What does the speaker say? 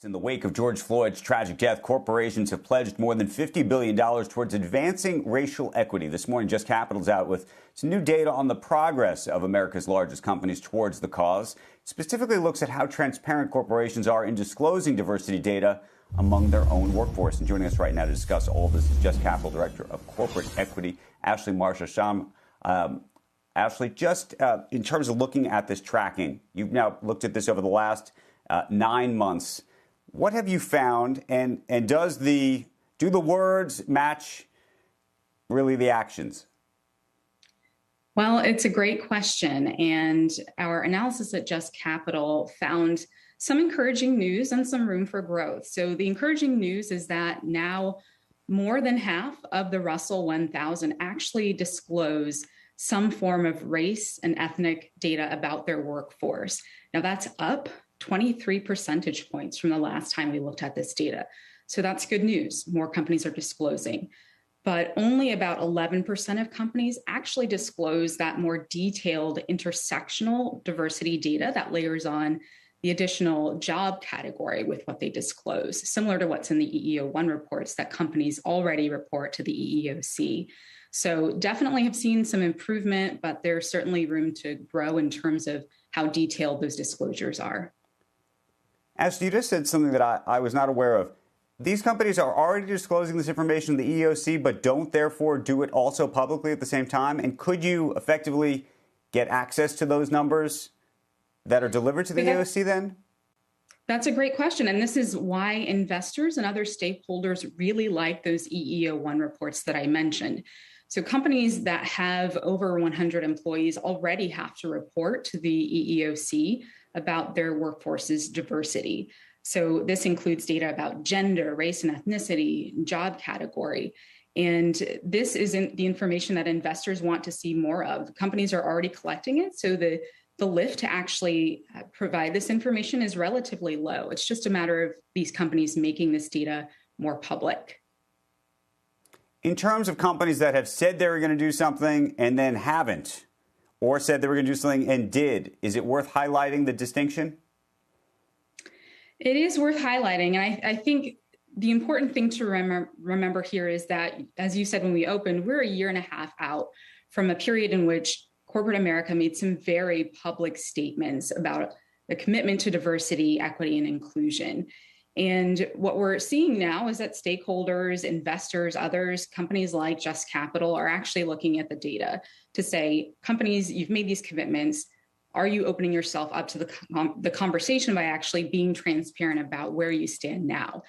In the wake of George Floyd's tragic death, corporations have pledged more than $50 billion towards advancing racial equity. This morning, Just Capital's out with some new data on the progress of America's largest companies towards the cause. It specifically looks at how transparent corporations are in disclosing diversity data among their own workforce. And joining us right now to discuss all this is Just Capital Director of Corporate Equity, Ashley Marsha-Sham. Ashley, just in terms of looking at this tracking, you've now looked at this over the last 9 months. What have you found, and do the words match really the actions? Well, it's a great question, and our analysis at Just Capital found some encouraging news and some room for growth. So the encouraging news is that now more than half of the Russell 1000 actually disclose some form of race and ethnic data about their workforce. Now that's up 23 percentage points from the last time we looked at this data. So that's good news. More companies are disclosing, but only about 11% of companies actually disclose that more detailed intersectional diversity data that layers on the additional job category with what they disclose, similar to what's in the EEO-1 reports that companies already report to the EEOC. So definitely have seen some improvement, but there's certainly room to grow in terms of how detailed those disclosures are. Ashley, you just said something that I was not aware of. These companies are already disclosing this information to the EEOC, but don't therefore do it also publicly at the same time. And could you effectively get access to those numbers that are delivered to the EEOC then? That's a great question. And this is why investors and other stakeholders really like those EEO-1 reports that I mentioned. So companies that have over 100 employees already have to report to the EEOC about their workforce's diversity. So this includes data about gender, race and ethnicity, job category. And this isn't the information that investors want to see more of. Companies are already collecting it. So the lift to actually provide this information is relatively low. It's just a matter of these companies making this data more public. In terms of companies that have said they were going to do something and then haven't, or said they were going to do something and did, is it worth highlighting the distinction? It is worth highlighting. And I think the important thing to remember here is that, as you said when we opened, we're a year and a half out from a period in which corporate America made some very public statements about the commitment to diversity, equity, and inclusion. And what we're seeing now is that stakeholders, investors, others, companies like Just Capital are actually looking at the data to say, companies, you've made these commitments. Are you opening yourself up to the conversation by actually being transparent about where you stand now?